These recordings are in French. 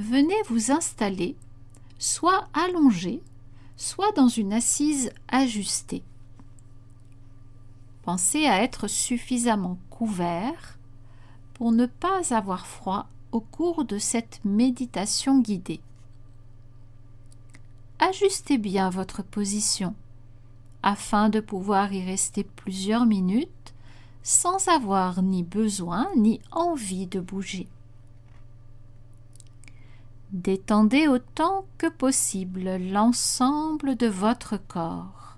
venez vous installer soit allongé, soit dans une assise ajustée. Pensez à être suffisamment couvert pour ne pas avoir froid au cours de cette méditation guidée. Ajustez bien votre position afin de pouvoir y rester plusieurs minutes sans avoir ni besoin ni envie de bouger. Détendez autant que possible l'ensemble de votre corps.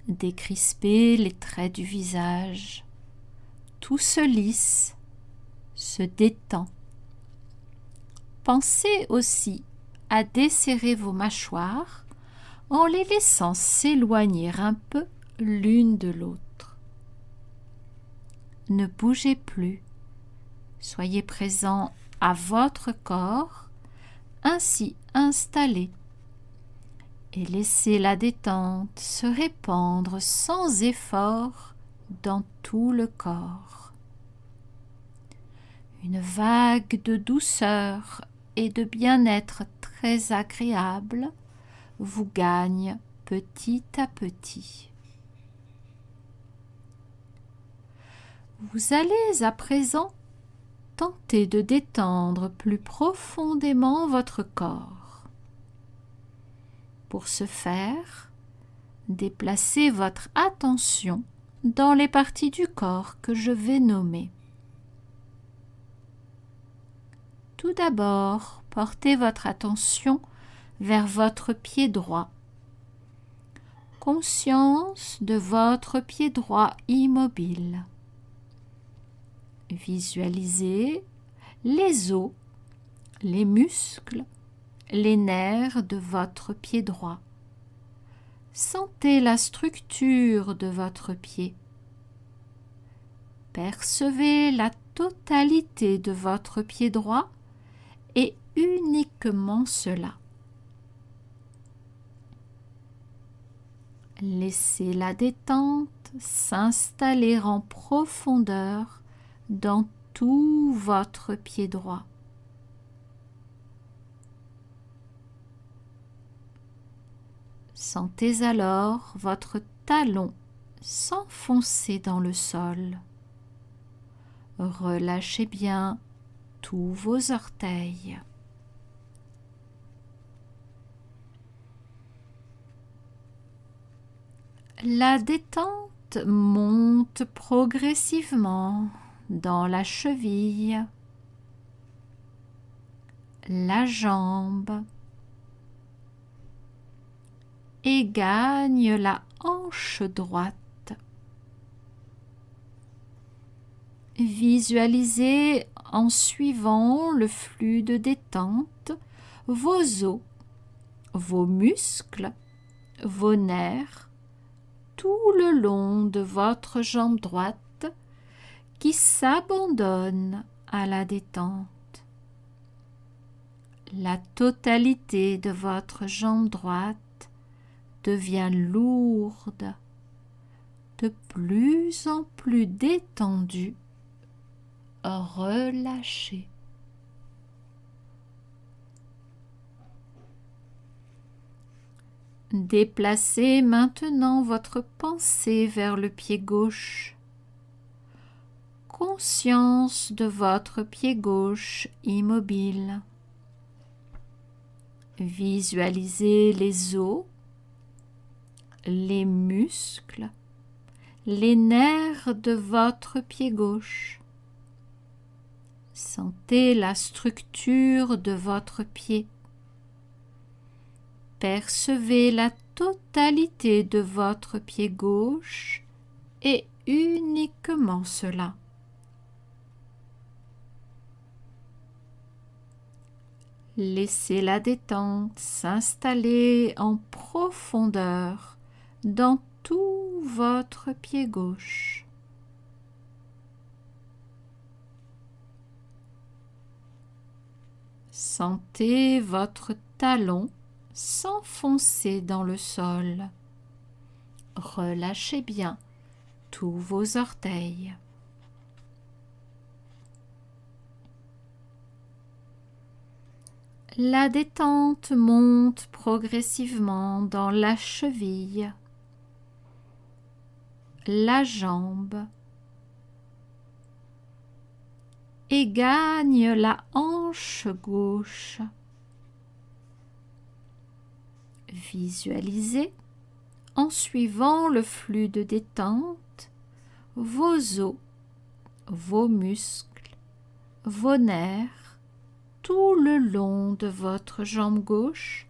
Décrispez les traits du visage. Tout se lisse, se détend. Pensez aussi à desserrer vos mâchoires en les laissant s'éloigner un peu l'une de l'autre. Ne bougez plus. Soyez présent à votre corps, ainsi installé, et laissez la détente se répandre sans effort dans tout le corps. Une vague de douceur et de bien-être très agréable vous gagne petit à petit. Vous allez à présent tenter de détendre plus profondément votre corps. Pour ce faire, déplacez votre attention dans les parties du corps que je vais nommer. Tout d'abord, portez votre attention vers votre pied droit. Conscience de votre pied droit immobile. Visualisez les os, les muscles, les nerfs de votre pied droit. Sentez la structure de votre pied. Percevez la totalité de votre pied droit et uniquement cela. Laissez la détente s'installer en profondeur dans tout votre pied droit. Sentez alors votre talon s'enfoncer dans le sol. Relâchez bien tous vos orteils. La détente monte progressivement dans la cheville, la jambe et gagne la hanche droite. Visualisez en suivant le flux de détente vos os, vos muscles, vos nerfs, tout le long de votre jambe droite qui s'abandonne à la détente. La totalité de votre jambe droite devient lourde, de plus en plus détendue, relâchée. Déplacez maintenant votre pensée vers le pied gauche. Conscience de votre pied gauche immobile. Visualisez les os, les muscles, les nerfs de votre pied gauche. Sentez la structure de votre pied. Percevez la totalité de votre pied gauche et uniquement cela. Laissez la détente s'installer en profondeur dans tout votre pied gauche. Sentez votre talon s'enfoncer dans le sol. Relâchez bien tous vos orteils. « La détente monte progressivement dans la cheville, la jambe et gagne la hanche gauche. Visualisez, en suivant le flux de détente, vos os, vos muscles, vos nerfs, tout le long de votre jambe gauche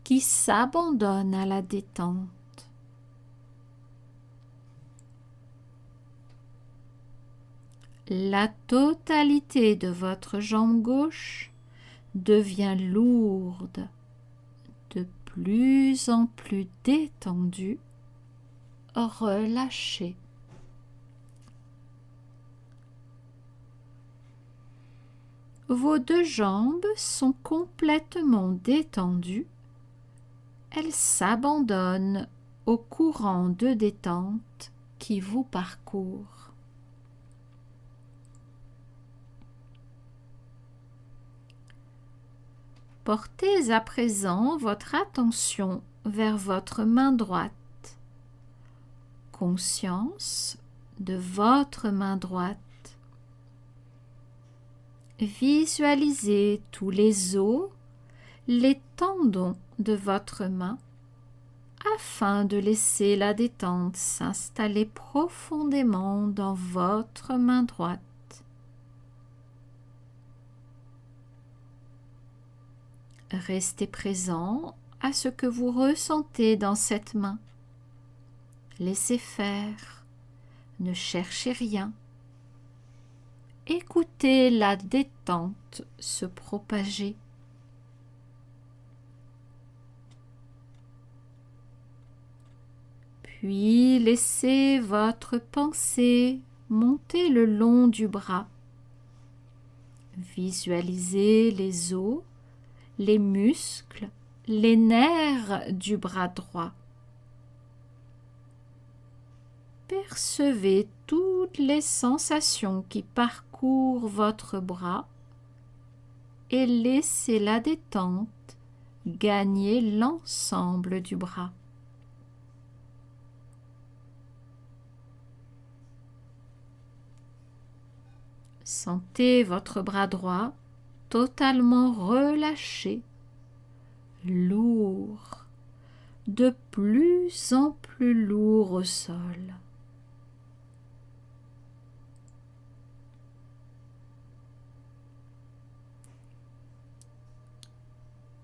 qui s'abandonne à la détente. La totalité de votre jambe gauche devient lourde, de plus en plus détendue, relâchée. Vos deux jambes sont complètement détendues. Elles s'abandonnent au courant de détente qui vous parcourt. Portez à présent votre attention vers votre main droite. Conscience de votre main droite. Visualisez tous les os, les tendons de votre main afin de laisser la détente s'installer profondément dans votre main droite. Restez présent à ce que vous ressentez dans cette main. Laissez faire, ne cherchez rien. Écoutez la détente se propager. Puis laissez votre pensée monter le long du bras. Visualisez les os, les muscles, les nerfs du bras droit. Percevez toutes les sensations qui parcourent votre bras et laissez la détente gagner l'ensemble du bras. Sentez votre bras droit totalement relâché, lourd, de plus en plus lourd au sol.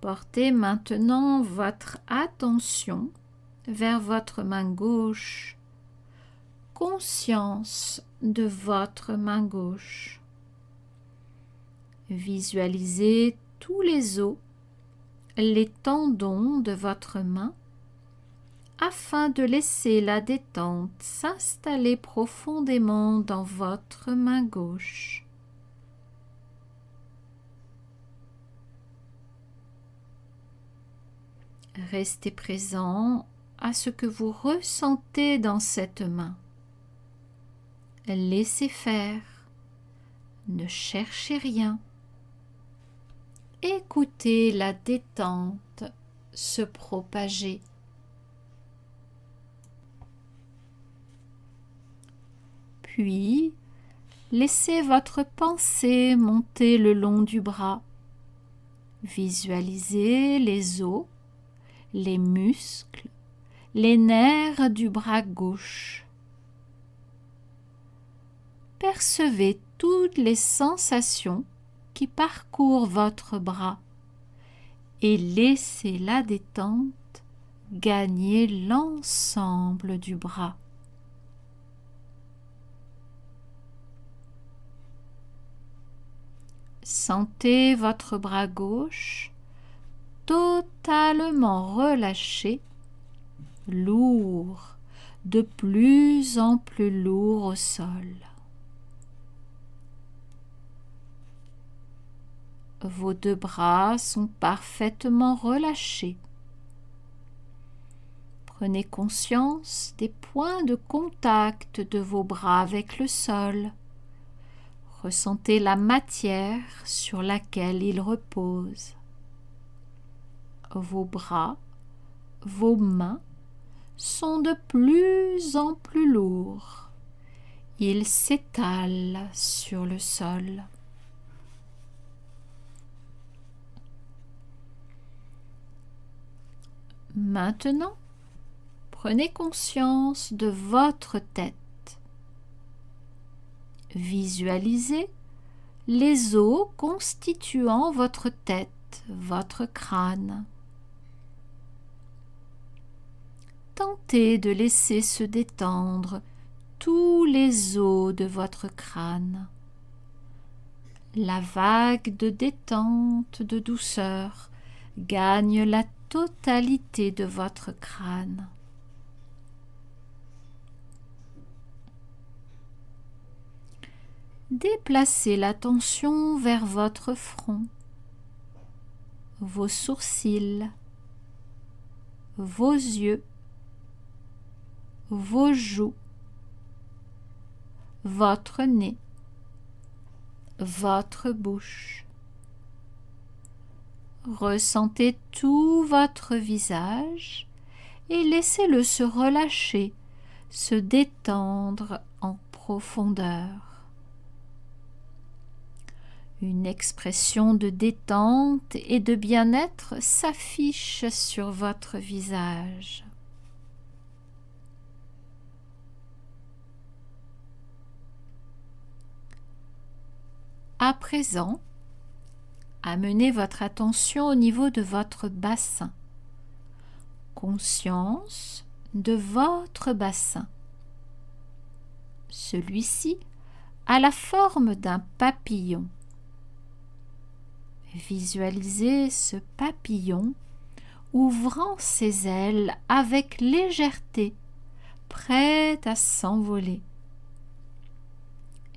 Portez maintenant votre attention vers votre main gauche. Conscience de votre main gauche. Visualisez tous les os, les tendons de votre main afin de laisser la détente s'installer profondément dans votre main gauche. Restez présent à ce que vous ressentez dans cette main. Laissez faire, ne cherchez rien. Écoutez la détente se propager. Puis, laissez votre pensée monter le long du bras. Visualisez les os, les muscles, les nerfs du bras gauche. Percevez toutes les sensations qui parcourent votre bras et laissez la détente gagner l'ensemble du bras. Sentez votre bras gauche totalement relâché, lourd, de plus en plus lourd au sol. Vos deux bras sont parfaitement relâchés. Prenez conscience des points de contact de vos bras avec le sol. Ressentez la matière sur laquelle ils reposent. vos bras, vos mains sont de plus en plus lourds. Ils s'étalent sur le sol. Maintenant, prenez conscience de votre tête. Visualisez les os constituant votre tête, votre crâne. Tentez de laisser se détendre tous les os de votre crâne. La vague de détente, de douceur, gagne la totalité de votre crâne. Déplacez l'attention vers votre front, vos sourcils, vos yeux, vos joues, votre nez, votre bouche. Ressentez tout votre visage et laissez-le se relâcher, se détendre en profondeur. Une expression de détente et de bien-être s'affiche sur votre visage. À présent, amenez votre attention au niveau de votre bassin. Conscience de votre bassin. Celui-ci a la forme d'un papillon. Visualisez ce papillon ouvrant ses ailes avec légèreté, prêt à s'envoler.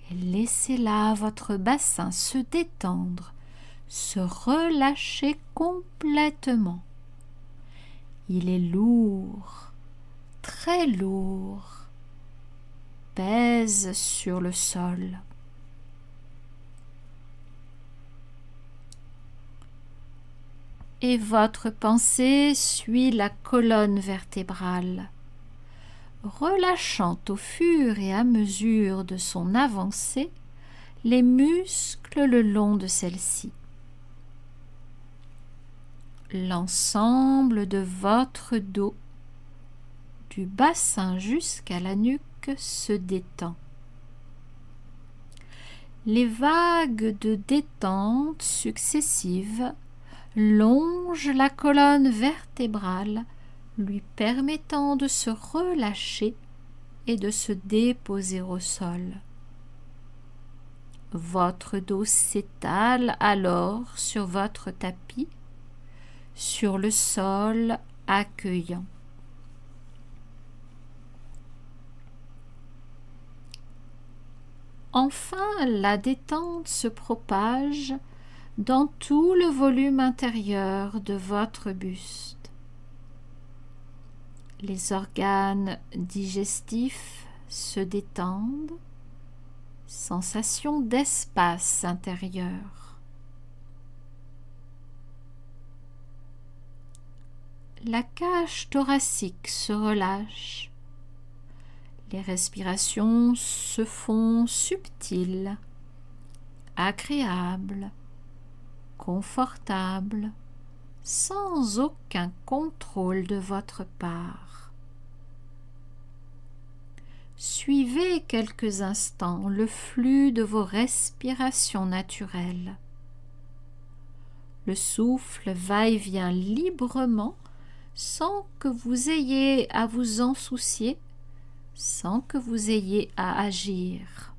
Et laissez là votre bassin se détendre, se relâcher complètement. Il est lourd, très lourd, pèse sur le sol. Et votre pensée suit la colonne vertébrale, relâchant au fur et à mesure de son avancée les muscles le long de celle-ci. L'ensemble de votre dos, du bassin jusqu'à la nuque, se détend. Les vagues de détente successives longe la colonne vertébrale, lui permettant de se relâcher et de se déposer au sol. Votre dos s'étale alors sur votre tapis, sur le sol accueillant. Enfin, la détente se propage dans tout le volume intérieur de votre buste. Les organes digestifs se détendent, sensation d'espace intérieur. La cage thoracique se relâche. Les respirations se font subtiles, agréables, confortables, sans aucun contrôle de votre part. Suivez quelques instants le flux de vos respirations naturelles. Le souffle va et vient librement sans que vous ayez à vous en soucier, sans que vous ayez à agir.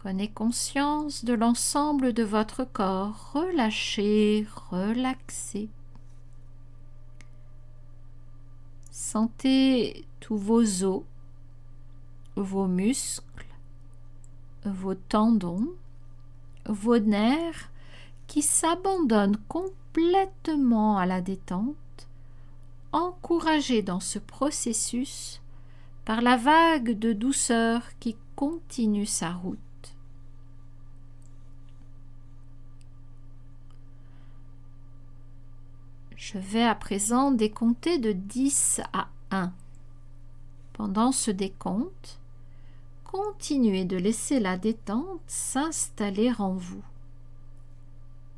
Prenez conscience de l'ensemble de votre corps, relâché, relaxé. Sentez tous vos os, vos muscles, vos tendons, vos nerfs qui s'abandonnent complètement à la détente, encouragés dans ce processus par la vague de douceur qui continue sa route. Je vais à présent décompter de 10 à 1. Pendant ce décompte, continuez de laisser la détente s'installer en vous.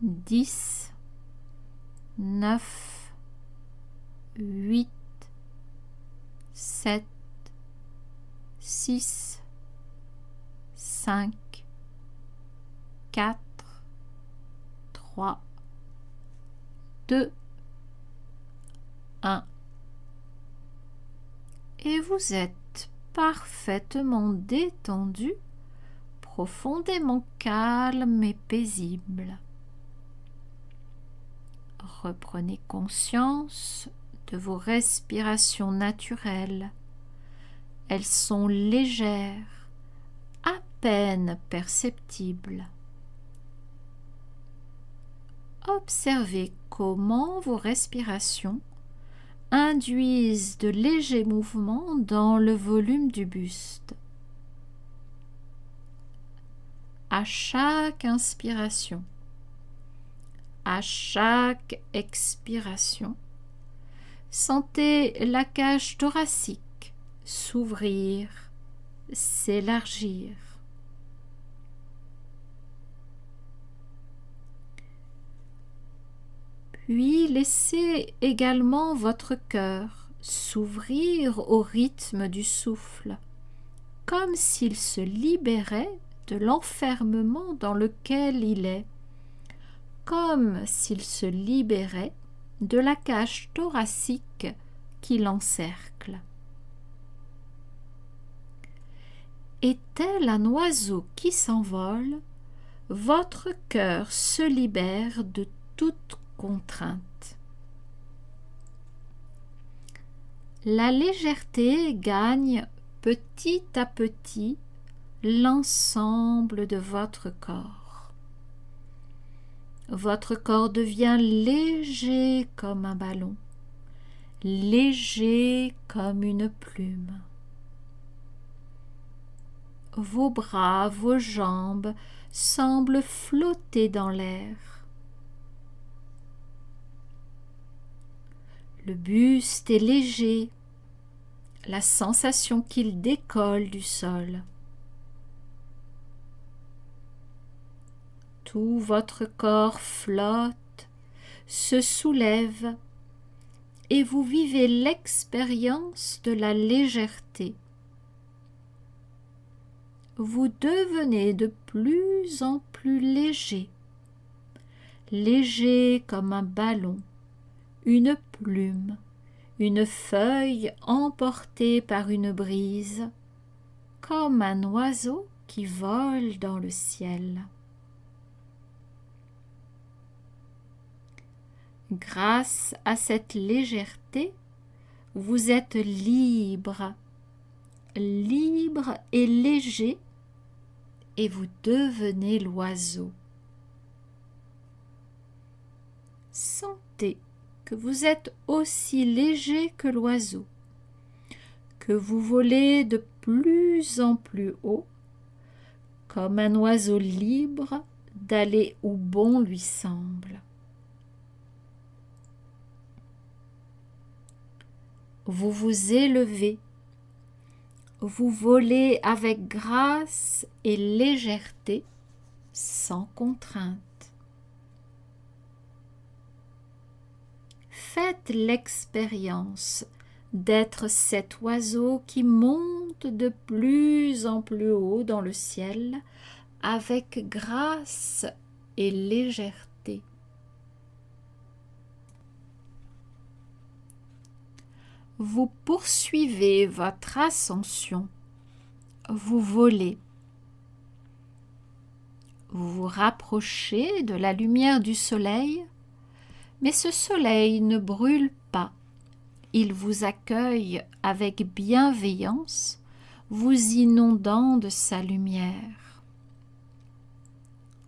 10, 9, 8, 7, 6, 5, 4, 3, 2, 1. Et vous êtes parfaitement détendu, profondément calme et paisible. Reprenez conscience de vos respirations naturelles. Elles sont légères, à peine perceptibles. Observez comment vos respirations induisent de légers mouvements dans le volume du buste. À chaque inspiration, à chaque expiration, sentez la cage thoracique s'ouvrir, s'élargir. Puis laissez également votre cœur s'ouvrir au rythme du souffle, comme s'il se libérait de l'enfermement dans lequel il est, comme s'il se libérait de la cage thoracique qui l'encercle. Et tel un oiseau qui s'envole, votre cœur se libère de toute contrainte. La légèreté gagne petit à petit l'ensemble de votre corps. Votre corps devient léger comme un ballon, léger comme une plume. Vos bras, vos jambes semblent flotter dans l'air. Le buste est léger, la sensation qu'il décolle du sol. Tout votre corps flotte, se soulève, et vous vivez l'expérience de la légèreté. Vous devenez de plus en plus léger, léger comme un ballon, une plume, une feuille emportée par une brise, comme un oiseau qui vole dans le ciel. Grâce à cette légèreté, vous êtes libre, libre et léger, et vous devenez l'oiseau. Sentez que vous êtes aussi léger que l'oiseau, que vous volez de plus en plus haut, comme un oiseau libre d'aller où bon lui semble. Vous vous élevez, vous volez avec grâce et légèreté, sans contrainte. Faites l'expérience d'être cet oiseau qui monte de plus en plus haut dans le ciel avec grâce et légèreté. Vous poursuivez votre ascension, vous volez. Vous vous rapprochez de la lumière du soleil, mais ce soleil ne brûle pas. Il vous accueille avec bienveillance, vous inondant de sa lumière.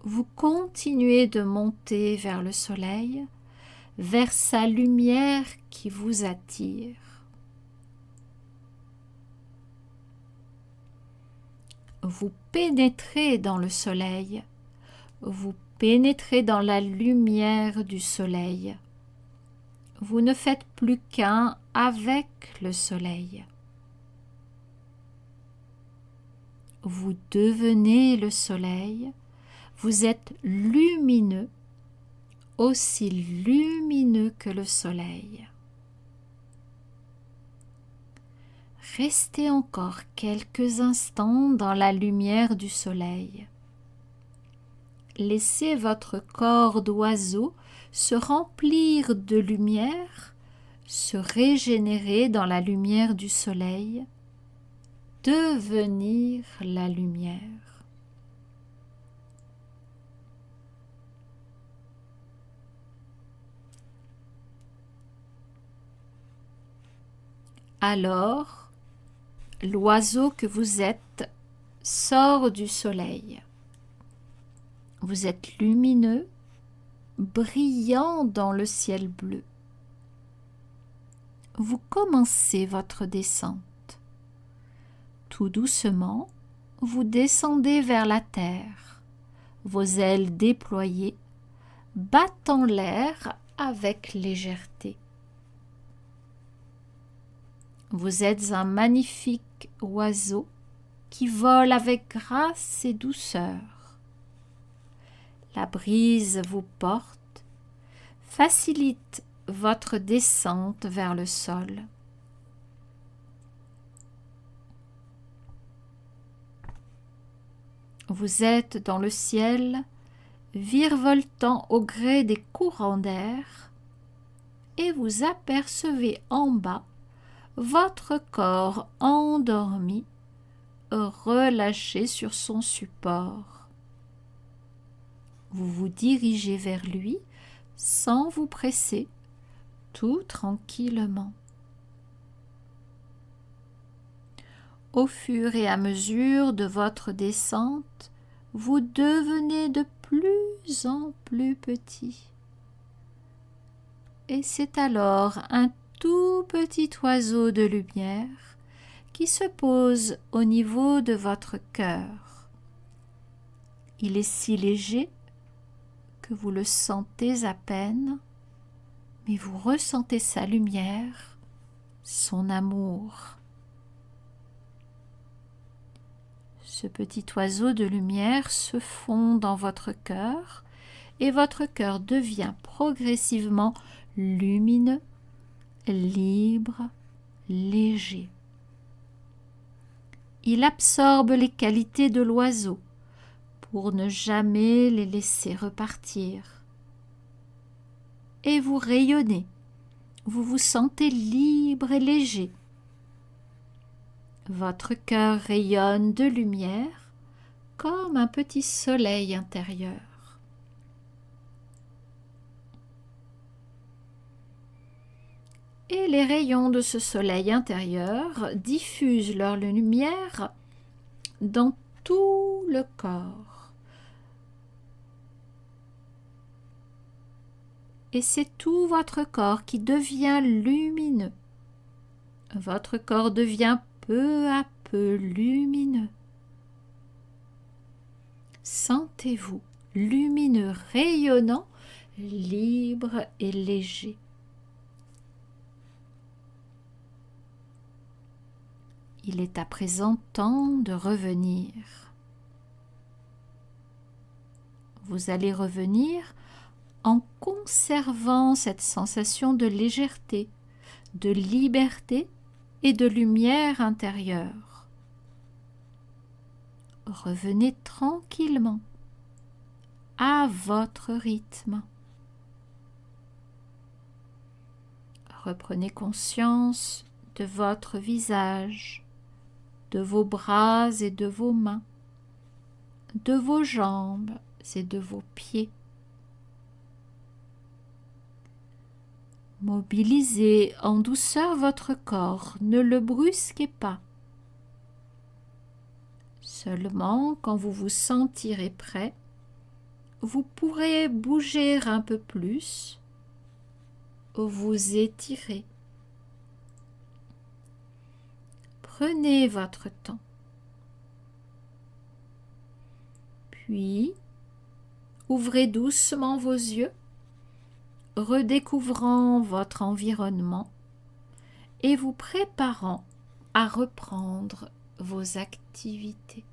Vous continuez de monter vers le soleil, vers sa lumière qui vous attire. Vous pénétrez dans le soleil. Vous pénétrez dans la lumière du soleil. Vous ne faites plus qu'un avec le soleil. Vous devenez le soleil. Vous êtes lumineux, aussi lumineux que le soleil. Restez encore quelques instants dans la lumière du soleil. Laissez votre corps d'oiseau se remplir de lumière, se régénérer dans la lumière du soleil, devenir la lumière. Alors, l'oiseau que vous êtes sort du soleil. Vous êtes lumineux, brillant dans le ciel bleu. Vous commencez votre descente. Tout doucement, vous descendez vers la terre, vos ailes déployées, battant l'air avec légèreté. Vous êtes un magnifique oiseau qui vole avec grâce et douceur. La brise vous porte, facilite votre descente vers le sol. Vous êtes dans le ciel, virevoltant au gré des courants d'air, et vous apercevez en bas votre corps endormi, relâché sur son support. Vous vous dirigez vers lui sans vous presser, tout tranquillement. Au fur et à mesure de votre descente, vous devenez de plus en plus petit. Et c'est alors un tout petit oiseau de lumière qui se pose au niveau de votre cœur. Il est si léger que vous le sentez à peine, mais vous ressentez sa lumière, son amour. Ce petit oiseau de lumière se fond dans votre cœur et votre cœur devient progressivement lumineux, libre, léger. Il absorbe les qualités de l'oiseau pour ne jamais les laisser repartir. Et vous rayonnez, vous vous sentez libre et léger. Votre cœur rayonne de lumière comme un petit soleil intérieur. Et les rayons de ce soleil intérieur diffusent leur lumière dans tout le corps. Et c'est tout votre corps qui devient lumineux. Votre corps devient peu à peu lumineux. Sentez-vous lumineux, rayonnant, libre et léger. Il est à présent temps de revenir. Vous allez revenir en conservant cette sensation de légèreté, de liberté et de lumière intérieure. Revenez tranquillement, à votre rythme. Reprenez conscience de votre visage, de vos bras et de vos mains, de vos jambes et de vos pieds. Mobilisez en douceur votre corps, ne le brusquez pas. Seulement quand vous vous sentirez prêt, vous pourrez bouger un peu plus, vous étirer. Prenez votre temps. Puis, ouvrez doucement vos yeux, redécouvrant votre environnement et vous préparant à reprendre vos activités.